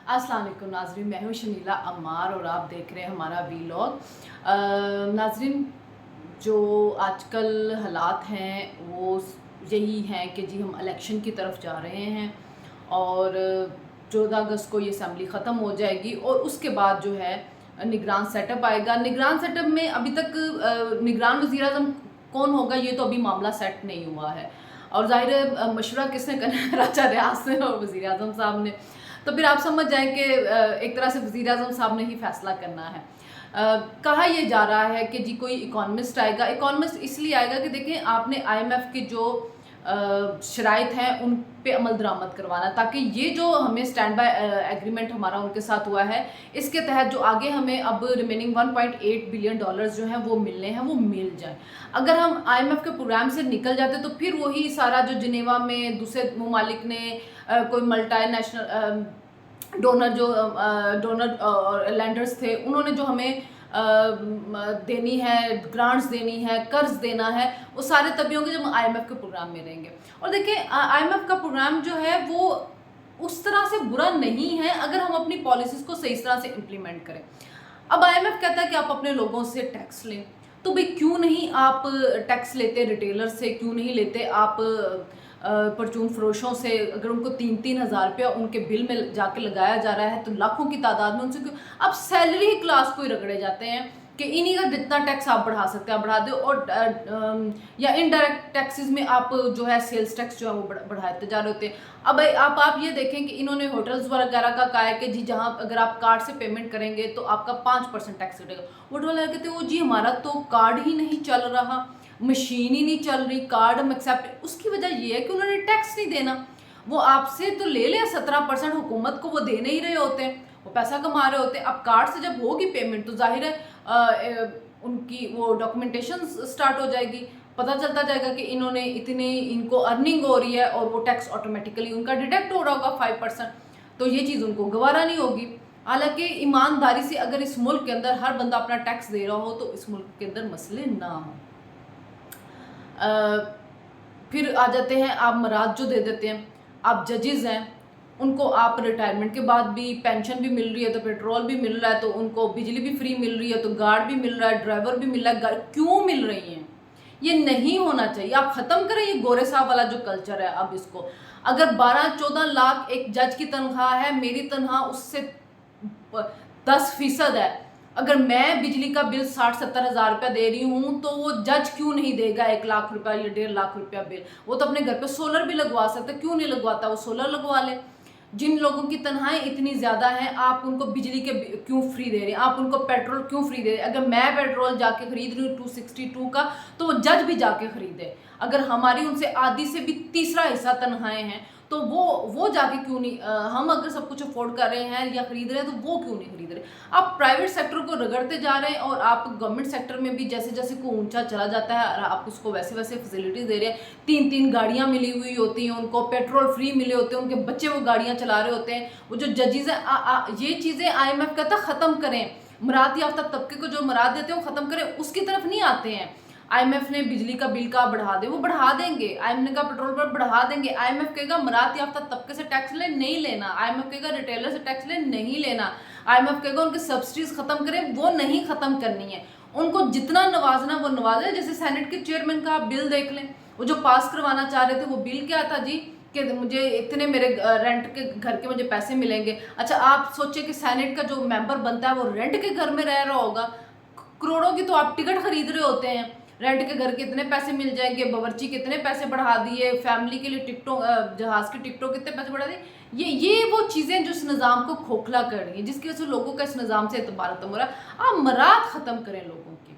अस्सलाम वालेकुम नाज़रीन, मैं हूँ शनीला अम्मार और आप देख रहे हैं हमारा वीलॉग। नाज़रीन, जो आजकल हालात हैं वो यही हैं कि जी हम इलेक्शन की तरफ जा रहे हैं और 14 अगस्त को ये असम्बली ख़त्म हो जाएगी और उसके बाद जो है निगरान सेटअप आएगा। निगरान सेटअप में अभी तक निगरान वज़ीर-ए-आज़म कौन होगा ये तो अभी मामला सेट नहीं हुआ है और ज़ाहिर है मशवरा किसने करना है, राजा रियाज ने और वज़ीर-ए-आज़म साहब ने। तो फिर आप समझ जाएँ कि एक तरह से वज़ीर-ए-आज़म साहब ने ही फ़ैसला करना है। कहा ये जा रहा है कि जी कोई इकोनॉमिस्ट आएगा। इकोनॉमिस्ट इसलिए आएगा कि देखें आपने आईएमएफ की जो शराइत हैं उन पे अमल दरामद करवाना, ताकि ये जो हमें स्टैंड बाय एग्रीमेंट हमारा उनके साथ हुआ है, इसके तहत जो आगे हमें अब रिमेनिंग 1.8 बिलियन डॉलर्स जो हैं वो मिलने हैं, वो मिल जाए। अगर हम आईएमएफ के प्रोग्राम से निकल जाते तो फिर वही सारा जो जिनेवा में दूसरे ममालिक ने कोई मल्टीनेशनल डोनर लैंडर्स थे, उन्होंने जो हमें देनी है, ग्रांट्स देनी है, कर्ज देना है, वो सारे तभी होंगे जब हम आईएमएफ के प्रोग्राम में रहेंगे। और देखिए आईएमएफ का प्रोग्राम जो है वो उस तरह से बुरा नहीं है अगर हम अपनी पॉलिसीज़ को सही तरह से इम्प्लीमेंट करें। अब आईएमएफ कहता है कि आप अपने लोगों से टैक्स लें, तो भाई क्यों नहीं आप टैक्स लेते रिटेलर से, क्यों नहीं लेते आप परचून फरोशों से? अगर उनको 3-3 हज़ार रुपया उनके बिल में जाके लगाया जा रहा है तो लाखों की तादाद में उनसे क्यों अब सैलरी क्लास को ही रगड़े जाते हैं कि इन्हीं का जितना टैक्स आप बढ़ा सकते हैं आप बढ़ा दो, और या इनडायरेक्ट टैक्सेस में आप जो है सेल्स टैक्स जो है वो बढ़ाते जा रहे होते हैं। अब आप ये देखें कि इन्होंने होटल्स वगैरह का कहा है कि जी जहाँ अगर आप कार्ड से पेमेंट करेंगे तो आपका 5% टैक्स कटेगा। होटल वाले कहते हैं वो जी हमारा तो कार्ड ही नहीं चल रहा, मशीन ही नहीं चल रही, कार्ड हम एक्सेप्ट। उसकी वजह ये है कि उन्होंने टैक्स नहीं देना। वो आपसे तो ले लें 17% हुकूमत को वो दे नहीं रहे होते हैं, वो पैसा कमा रहे होते हैं। अब कार्ड से जब होगी पेमेंट तो जाहिर है उनकी वो डॉक्यूमेंटेशन स्टार्ट हो जाएगी, पता चलता जाएगा कि इन्होंने इतनी इनको अर्निंग हो रही है और वो टैक्स ऑटोमेटिकली उनका डिडक्ट हो रहा होगा 5%। तो ये चीज़ उनको गवारा नहीं होगी। हालांकि ईमानदारी से अगर इस मुल्क के अंदर हर बंदा अपना टैक्स दे रहा हो तो इस मुल्क के अंदर मसले ना हो। फिर आ जाते हैं आप मराद जो दे देते हैं। आप जजेस हैं, उनको आप रिटायरमेंट के बाद भी पेंशन भी मिल रही है, तो पेट्रोल भी मिल रहा है, तो उनको बिजली भी फ्री मिल रही है, तो गार्ड भी मिल रहा है, ड्राइवर भी मिल रहा है। क्यों मिल रही हैं? ये नहीं होना चाहिए। आप ख़त्म करें ये गोरे साहब वाला जो कल्चर है। अब इसको अगर 12-14 लाख एक जज की तनख्वाह है, मेरी तनख्वाह उससे 10% है। अगर मैं बिजली का बिल 60-70 हज़ार रुपया दे रही हूँ तो वो जज क्यों नहीं देगा 1 लाख रुपया या 1.5 लाख रुपया बिल? वो तो अपने घर पे सोलर भी लगवा सकता है, क्यों नहीं लगवाता? वो सोलर लगवा ले। जिन लोगों की तनख्वाहें इतनी ज़्यादा हैं, आप उनको बिजली के क्यों फ्री दे रहे हैं? आप उनको पेट्रोल क्यों फ्री दे रहे हैं? अगर मैं पेट्रोल जाके खरीद रही हूँ 262 का, तो वो जज भी जाके खरीदे। अगर हमारी उनसे आधी से भी तीसरा हिस्सा तनख्वाहें हैं तो वो जाके क्यों नहीं, हम अगर सब कुछ अफोर्ड कर रहे हैं या खरीद रहे हैं तो वो क्यों नहीं खरीद रहे? आप प्राइवेट सेक्टर को रगड़ते जा रहे हैं और आप गवर्नमेंट सेक्टर में भी जैसे जैसे को ऊंचा चला जाता है आप उसको वैसे वैसे फैसिलिटीज दे रहे हैं। 3-3 गाड़ियां मिली हुई होती हैं उनको, पेट्रोल फ्री मिले होते हैं, उनके बच्चे वो गाड़ियां चला रहे होते हैं। वो जो जजेस हैं, ये चीज़ें आईएमएफ कहता ख़त्म करें। मराद याफ्ता तबके को जो मराद देते हैं वो ख़त्म करें, उसकी तरफ नहीं आते हैं। आईएमएफ ने बिजली का बिल का बढ़ा दे, वो बढ़ा देंगे। आईएमएफ का पेट्रोल पर बढ़ा देंगे। आईएमएफ कहेगा मराद याफ्ता तबके से टैक्स ले, नहीं लेना। आईएमएफ कहेगा रिटेलर से टैक्स ले, नहीं लेना। आईएमएफ कहेगा उनकी सब्सिडीज खत्म करें, वो नहीं खत्म करनी है। उनको जितना नवाजना वो नवाजे। जैसे सेनेट के चेयरमैन का आप बिल देख लें, वो जो पास करवाना चाह रहे थे वो बिल क्या था जी कि मुझे इतने मेरे रेंट के घर के मुझे पैसे मिलेंगे। अच्छा आप सोचिए कि सेनेट का जो मेंबर बनता है वो रेंट के घर में रह रहा होगा। करोड़ों की तो आप टिकट खरीद रहे होते हैं, रेंट के घर के इतने पैसे मिल जाएंगे, बावर्ची कितने पैसे बढ़ा दिए, फैमिली के लिए टिकटों जहाज़ की टिकटों कितने पैसे बढ़ा दिए। ये वो चीज़ें जो इस निज़ाम को खोखला कर रही हैं, जिसकी वजह से लोगों का इस निज़ाम से एतबार खत्म हो रहा है। आप मराद ख़त्म करें लोगों की,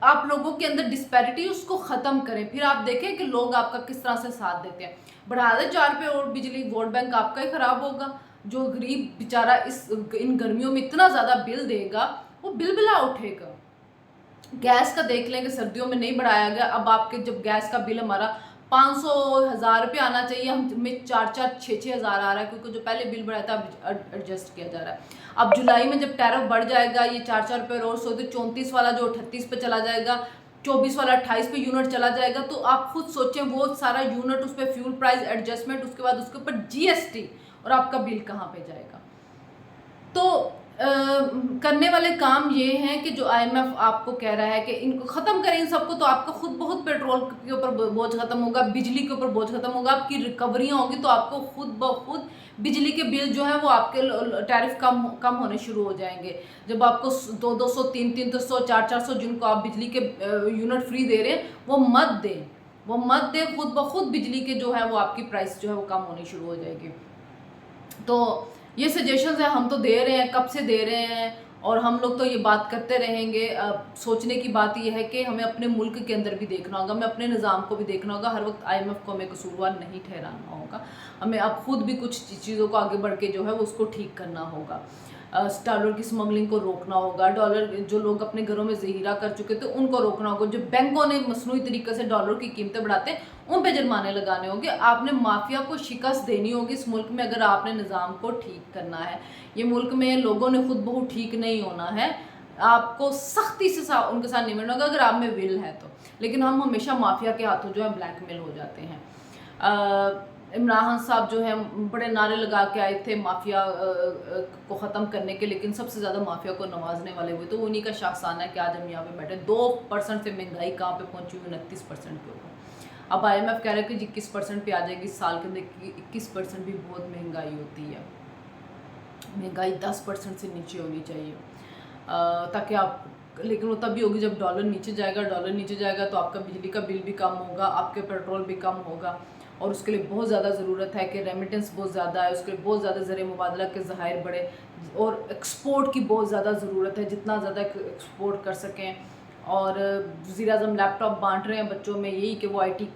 आप लोगों के अंदर डिस्पैरिटी उसको ख़त्म करें। फिर आप देखें कि लोग आपका किस तरह से साथ देते हैं। बढ़ा दे 4 रुपये और बिजली, वोट बैंक आपका ही ख़राब होगा। जो गरीब बेचारा इन गर्मियों में इतना ज़्यादा बिल देगा वो बिलबिला उठेगा। गैस का देख लें कि सर्दियों में नहीं बढ़ाया गया। अब आपके जब गैस का बिल हमारा 500-1000 रुपये आना चाहिए, हमें 4-4-6-6 हज़ार आ रहा है, क्योंकि जो पहले बिल बढ़ाया था अब एडजस्ट किया जा रहा है। अब जुलाई में जब टैरिफ बढ़ जाएगा, ये 4-4 रुपये और 34 वाला जो 38 पे चला जाएगा, 24 वाला 28 पे यूनिट चला जाएगा। तो आप खुद सोचें वो सारा यूनिट, उस पर फ्यूल प्राइस एडजस्टमेंट, उसके बाद उसके ऊपर जीएसटी, और आपका बिल कहाँ पे जाएगा। तो करने वाले काम ये हैं कि जो आईएमएफ आपको कह रहा है कि इनको ख़त्म करें इन सबको, तो आपका खुद बहुत पेट्रोल के ऊपर बोझ ख़त्म होगा, बिजली के ऊपर बोझ ख़त्म होगा, आपकी रिकवरियाँ होंगी, तो आपको खुद ब खुद बिजली के बिल जो है वो आपके टैरिफ कम होने शुरू हो जाएंगे। जब आपको 200 300 400 जिनको आप बिजली के यूनिट फ्री दे रहे हैं वो मत दें, खुद ब खुद बिजली के जो है वो आपकी प्राइस जो है वो कम होनी शुरू हो जाएगी। तो ये सजेशंस है, हम तो दे रहे हैं, कब से दे रहे हैं, और हम लोग तो ये बात करते रहेंगे। सोचने की बात यह है कि हमें अपने मुल्क के अंदर भी देखना होगा, हमें अपने निज़ाम को भी देखना होगा। हर वक्त आईएमएफ को हमें कसूरवार नहीं ठहराना होगा, हमें अब खुद भी कुछ चीज़ों को आगे बढ़ के जो है वो उसको ठीक करना होगा। डॉलर की स्मगलिंग को रोकना होगा, डॉलर जो लोग अपने घरों में ज़हीरा कर चुके थे उनको रोकना होगा, जो बैंकों ने मसनूई तरीके से डॉलर की कीमतें बढ़ाते हैं उन पे जुर्माने लगाने होंगे। आपने माफिया को शिकस्त देनी होगी इस मुल्क में अगर आपने निज़ाम को ठीक करना है। ये मुल्क में लोगों ने खुद बहुत ठीक नहीं होना है, आपको सख्ती से उनके साथ निपटना होगा अगर आप में विल है तो। लेकिन हम हमेशा माफिया के हाथों जो है ब्लैकमेल हो जाते हैं। इमरान खान साहब जो है बड़े नारे लगा के आए थे माफिया को ख़त्म करने के, लेकिन सबसे ज़्यादा माफिया को नवाजने वाले हुए तो उन्हीं का शाखसाना है कि आज हम यहाँ पे बैठे। 2% से महंगाई कहाँ पे पहुँची हुई, 29% के ऊपर। अब IMF कह रहे हैं कि 21% पे आ जाएगी इस साल के अंदर। 21% भी बहुत महंगाई होती है, महंगाई 10% से नीचे होनी चाहिए ताकि आप, लेकिन वो तभी होगी जब डॉलर नीचे जाएगा तो आपका बिजली का बिल भी कम होगा, आपके पेट्रोल भी कम होगा, और उसके लिए बहुत ज़्यादा ज़रूरत है कि रेमिटेंस बहुत ज़्यादा है, उसके लिए बहुत ज़्यादा ज़रिए मुबादला के ज़खायर बढ़े, और एक्सपोर्ट की बहुत ज़्यादा ज़रूरत है, जितना ज़्यादा एक्सपोर्ट कर सकें। और वज़ीर-ए-आज़म लैपटॉप बांट रहे हैं बच्चों में, यही कि वो IT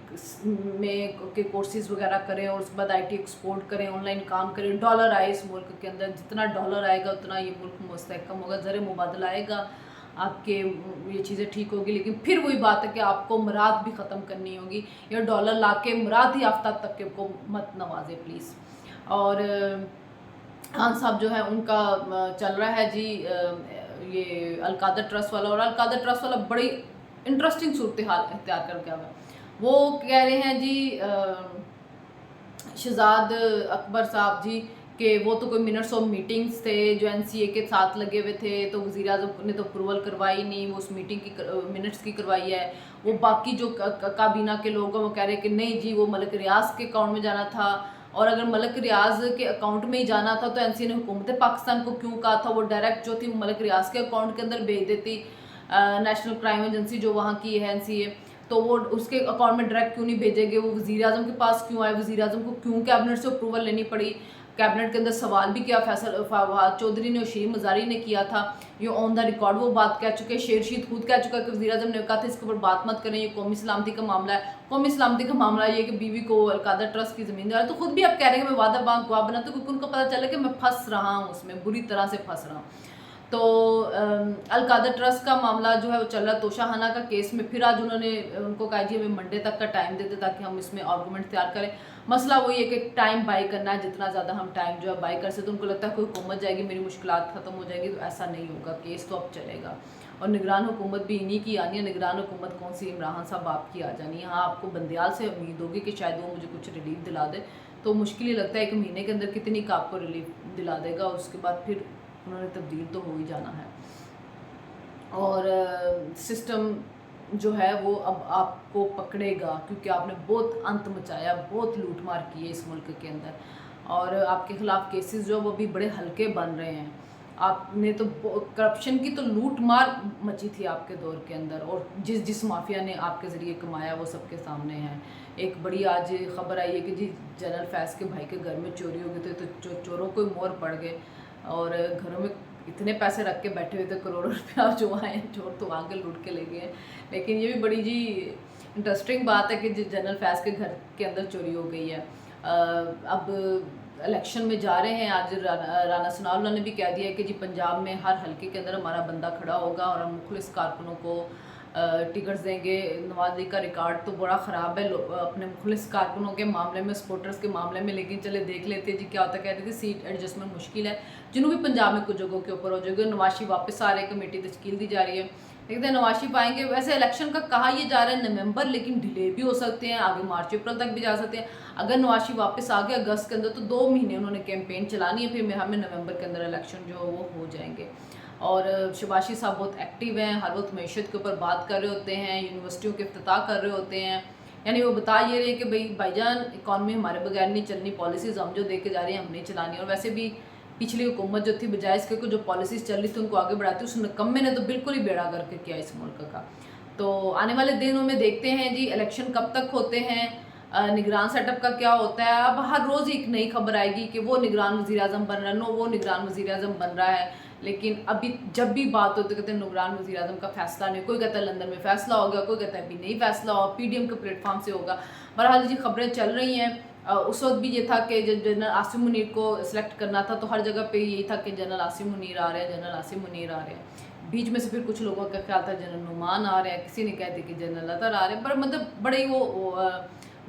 में के कोर्सेज़ वगैरह करें और उसके बाद IT एक्सपोर्ट करें, ऑनलाइन काम करें, डॉलर आए इस मुल्क के अंदर। जितना डॉलर आएगा उतना ये मुल्क मुस्तहकम होगा, ज़रिए मुबादला आएगा, आपके ये चीज़ें ठीक होगी। लेकिन फिर वही बात है कि आपको मुराद भी ख़त्म करनी होगी, या डॉलर ला के मुराद ही आफ्ताब तक के को मत नवाजे प्लीज़। और खान साहब जो है उनका चल रहा है जी ये अलकादर ट्रस्ट वाला, और अलकादर ट्रस्ट वाला बड़ी इंटरेस्टिंग सूरत हाल इख्तियार कर गया है। वो कह रहे हैं जी शहजाद अकबर साहब जी कि वो तो कोई मिनट्स ऑफ मीटिंग्स थे जो NCA के साथ लगे हुए थे, तो वज़ीर-ए-आज़म ने तो अप्रूवल करवाई नहीं, वो उस मीटिंग की मिनट्स की करवाई है। वो बाकी जो काबीना के लोग हैं वो कह रहे हैं कि नहीं जी वो मलिक रियाज के अकाउंट में जाना था, और अगर मलिक रियाज के अकाउंट में ही जाना था तो NCA ने हुकूमत पाकिस्तान को क्यों कहा था वो डायरेक्ट जो थी वो मलिक रियाज के अकाउंट के अंदर भेज देती। नेशनल क्राइम एजेंसी जो वहाँ की है NCA, तो वो उसके अकाउंट में डायरेक्ट क्यों नहीं भेजेंगे, वो वज़ीर-ए-आज़म के पास क्यों आए, वज़ीर-ए-आज़म को क्यों कैबिनेट से अप्रूवल लेनी पड़ी। कैबिनेट के अंदर सवाल भी किया, फैसल फवाद चौधरी ने और शीर मज़ारी ने किया था, ये ऑन द रिकॉर्ड वो बात कह चुके, शेर शीद खुद कह चुका कि वज़ीर-ए-आज़म ने कहा था इसके ऊपर बात मत करें, ये कौमी सलामती का मामला है। कौमी सलामती का मामला ये कि बीवी को अलकादर ट्रस्ट की ज़मीन दे रहा है, तो खुद भी अब कह रहे हैं कि मैं वादा बांग गवाह बना, तो क्योंकि उनको पता चला कि मैं फंस रहा हूँ उसमें, बुरी तरह से फंस रहा हूँ। तो अलकादर ट्रस्ट का मामला जो है वो चल रहा है, तोशाखाना का केस में फिर आज उन्होंने उनको कहा जी हमें मंडे तक का टाइम देते ताकि हम इसमें आर्गूमेंट तैयार करें। मसला वही है कि टाइम बाई करना है, जितना ज़्यादा हम टाइम जो है बाई कर सकते, तो उनको लगता है कोई हुकूमत जाएगी मेरी मुश्किलात ख़त्म हो जाएगी, तो ऐसा नहीं होगा, केस तो अब चलेगा। और निगरान हुकूमत भी इन्हीं की आनी है। निगरान हुकूमत कौन सी, इमरान खान साहब आपकी आ जानी है। हाँ, आपको बंदियाल से उम्मीद होगी कि शायद वो मुझे कुछ रिलीफ दिला दे, तो मुश्किल ही लगता है 1 महीने के अंदर कितनी का आपको रिलीफ दिला देगा, और उसके बाद फिर उन्होंने तब्दील तो हो ही जाना है। और सिस्टम जो है वो अब आपको पकड़ेगा, क्योंकि आपने बहुत अंत मचाया, बहुत लूट मार की है इस मुल्क के अंदर, और आपके ख़िलाफ़ केसेस जो वो भी बड़े हल्के बन रहे हैं। आपने तो करप्शन की तो लूट मार मची थी आपके दौर के अंदर, और जिस माफिया ने आपके ज़रिए कमाया वो सबके सामने है। एक बड़ी आज खबर आई है कि जी जनरल फैज़ के भाई के घर में चोरी हो गई थी, तो चोरों को मोर पड़ गए, और घरों में इतने पैसे रख के बैठे हुए थे, करोड़ों रुपया जो आए चोर तो आगे लूट के ले गए हैं। लेकिन ये भी बड़ी जी इंटरेस्टिंग बात है कि जनरल फैज़ के घर के अंदर चोरी हो गई है। अब इलेक्शन में जा रहे हैं, आज राना सनाउल्लाह ने भी कह दिया कि जी पंजाब में हर हल्के के अंदर हमारा बंदा खड़ा होगा और हम मुखलिस कारकुनों को टिकट्स देंगे। नवाज लीग का रिकॉर्ड तो बड़ा ख़राब है अपने मुखलिस कारकुनों के मामले में, सपोर्टर्स के मामले में, लेकिन चले देख लेते हैं जी क्या होता है। कह रहे थे सीट एडजस्टमेंट मुश्किल है, जनूबी पंजाब में कुछ जगहों के ऊपर हो जाएगी। नवाशी वापस आ रहे, कमेटी तश्कील दी जा रही है। देखते हैं नवाज शरीफ आएंगे। वैसे इलेक्शन का कहा ये जा रहा है नवंबर, लेकिन डिले भी हो सकते हैं, आगे मार्च अप्रैल तक भी जा सकते हैं। अगर नवाज शरीफ वापस आ गए अगस्त के अंदर तो 2 महीने उन्होंने कैंपेन चलानी है, फिर हमें नवंबर के अंदर इलेक्शन जो हो वो हो जाएंगे। और शहबाज शरीफ साहब बहुत एक्टिव हैं, हर वक्त मैशत के ऊपर बात कर रहे होते हैं, यूनिवर्सिटियों के इफ्तिताह कर रहे होते हैं। यानी वो बता ये रहे हैं कि भाईजान इकॉनमी हमारे बगैर नहीं चलनी, पॉलिसीज़ हम जो दे के जा रहे हैं हम नहीं चलानी। और वैसे भी पिछली हुकूमत जो थी बजाय इसके जो पॉलिसीज़ चल रही थी उनको आगे बढ़ाती, उस निकम्मे ने तो बिल्कुल ही बेड़ा करके किया इस मुल्क का। तो आने वाले दिनों में देखते हैं जी इलेक्शन कब तक होते हैं, निगरान सेटअप का क्या होता है। अब हर रोज़ एक नई खबर आएगी कि वो निगरान वज़ीर आज़म बन रहा है, नो वो निगरान वज़ीर आज़म बन रहा है। लेकिन अभी जब भी बात होती है कहते हैं निगरान वज़ीर आज़म का फैसला नहीं, कोई कहता है लंदन में फ़ैसला हो गया, कोई कहता है अभी नहीं फ़ैसला हो, PDM के प्लेटफॉर्म से होगा। बहरहाल जी खबरें चल रही हैं। उस वक्त भी ये था कि जब जनरल आसिम मुनीर को सिलेक्ट करना था तो हर जगह पे यही था कि जनरल आसिम मुनीर आ रहे हैं, जनरल आसिम मुनीर आ रहे हैं। बीच में से फिर कुछ लोगों का ख्याल था जनरल नुमान आ रहे हैं, किसी ने कह दी कि जनरल अतर आ रहे हैं, पर मतलब बड़े वो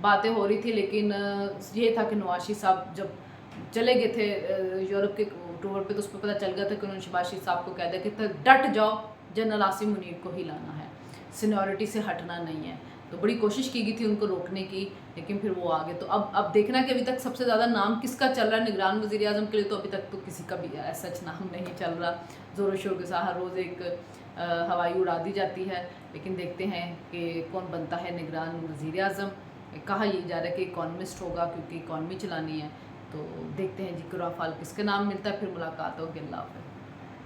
बातें हो रही थी। लेकिन ये था कि नवाज शरीफ साहब जब चले गए थे यूरोप के टूर पे तो उस पर पता चल गया था कि उन्होंने शहबाज शरीफ साहब को कह दिया कि डट जाओ, जनरल आसिम मुनीर को ही लाना है, सीनियरिटी से हटना नहीं है। तो बड़ी कोशिश की गई थी उनको रोकने की, लेकिन फिर वो आ गए। तो अब देखना कि अभी तक सबसे ज़्यादा नाम किसका चल रहा है निगरान वज़ीर आज़म के लिए, तो अभी तक तो किसी का भी सच नाम नहीं चल रहा। ज़ोरों शोर के साथ हर रोज़ एक हवाई उड़ा दी जाती है, लेकिन देखते हैं कि कौन बनता है निगरान वज़ीर आज़म। कहा यह जा रहा है कि इकॉनमिस्ट होगा क्योंकि इकॉनमी चलानी है। तो देखते हैं जी कुराफाल किसके नाम मिलता है। फिर मुलाकात होगी। अल्लाह हाफ़िज़।